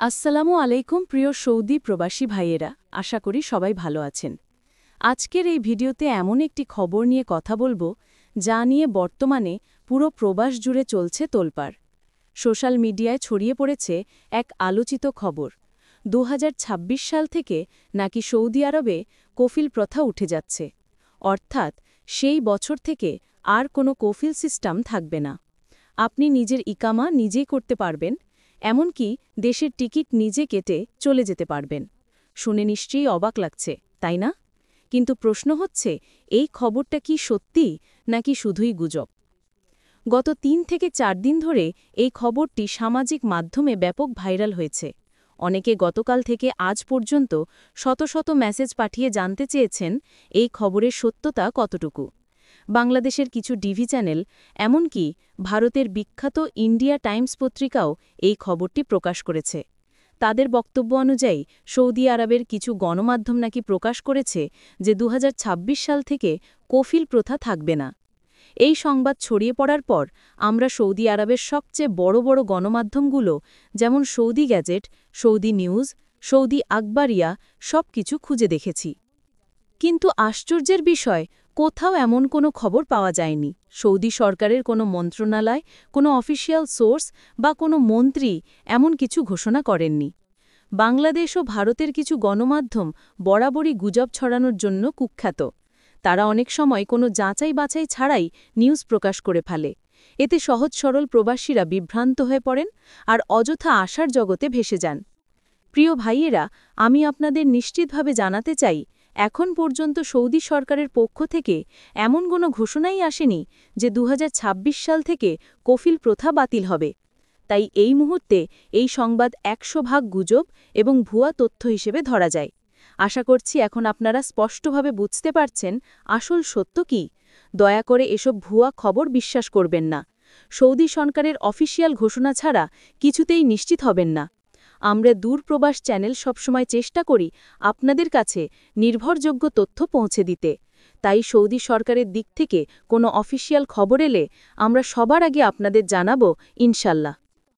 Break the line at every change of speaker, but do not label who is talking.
আসসালামু আলাইকুম প্রিয় সৌদি প্রবাসী ভাইয়েরা, আশা করি সবাই ভালো আছেন। আজকের এই ভিডিওতে এমন একটি খবর নিয়ে কথা বলবো যা নিয়ে বর্তমানে পুরো প্রবাস জুড়ে চলছে তোলপাড়। সোশ্যাল মিডিয়ায় ছড়িয়ে পড়েছে এক আলোচিত খবর। ২০২৬ সাল থেকে নাকি সৌদি আরবে কফিল প্রথা উঠে যাচ্ছে, অর্থাৎ সেই বছর থেকে আর কোনো কফিল সিস্টেম থাকবে না। আপনি নিজের ইকামা নিজেই করতে পারবেন, এমনকি দেশের টিকিট নিজে কেটে চলে যেতে পারবেন। শুনে নিশ্চয়ই অবাক লাগছে, তাই না? কিন্তু প্রশ্ন হচ্ছে, এই খবরটা কি সত্যি নাকি শুধুই গুজব? গত ৩ থেকে ৪ দিন ধরে এই খবরটি সামাজিক মাধ্যমে ব্যাপক ভাইরাল হয়েছে। অনেকে গতকাল থেকে আজ পর্যন্ত শত শত মেসেজ পাঠিয়ে জানতে চেয়েছেন এই খবরের সত্যতা কতটুকু। বাংলাদেশের কিছু টিভি চ্যানেল, এমনকি ভারতের বিখ্যাত ইন্ডিয়া টাইমস পত্রিকাও এই খবরটি প্রকাশ করেছে। তাদের বক্তব্য অনুযায়ী সৌদি আরবের কিছু গণমাধ্যম নাকি প্রকাশ করেছে যে ২০২৬ সাল থেকে কফিল প্রথা থাকবে না। এই সংবাদ ছড়িয়ে পড়ার পর আমরা সৌদি আরবের সবচেয়ে বড় বড় গণমাধ্যমগুলো, যেমন Saudi gazette, Saudi news, Saudi Akhbaria, সবকিছু খুঁজে দেখেছি। কিন্তু আশ্চর্যের বিষয়, কোথাও এমন কোনো খবর পাওয়া যায়নি। সৌদি সরকারের কোনো মন্ত্রণালয়, কোনো অফিসিয়াল সোর্স বা কোনো মন্ত্রী এমন কিছু ঘোষণা করেননি। বাংলাদেশ ও ভারতের কিছু গণমাধ্যম বরাবরই গুজব ছড়ানোর জন্য কুখ্যাত। তারা অনেক সময় কোনো যাচাই বাছাই ছাড়াই নিউজ প্রকাশ করে ফেলে। এতে সহজ সরল প্রবাসীরা বিভ্রান্ত হয়ে পড়েন আর অযথা আশার জগতে ভেসে যান। প্রিয় ভাইয়েরা, আমি আপনাদের নিশ্চিতভাবে জানাতে চাই, এখন পর্যন্ত সৌদি সরকারের পক্ষ থেকে এমন কোনো ঘোষণাই আসেনি যে ২০২৬ সাল থেকে কফিল প্রথা বাতিল হবে। তাই এই মুহূর্তে এই সংবাদ ১০০% গুজব এবং ভুয়া তথ্য হিসেবে ধরা যায়। আশা করছি এখন আপনারা স্পষ্টভাবে বুঝতে পারছেন আসল সত্য কি। দয়া করে এসব ভুয়া খবর বিশ্বাস করবেন না। সৌদি সরকারের অফিসিয়াল ঘোষণা ছাড়া কিছুতেই নিশ্চিত হবেন না। আমরা দূরপ্রবাস চ্যানেল সবসময় চেষ্টা করি আপনাদের কাছে নির্ভরযোগ্য তথ্য পৌঁছে দিতে। তাই সৌদি সরকারের দিক থেকে কোনো অফিসিয়াল খবর এলে আমরা সবার আগে আপনাদের জানাবো, ইনশাল্লাহ।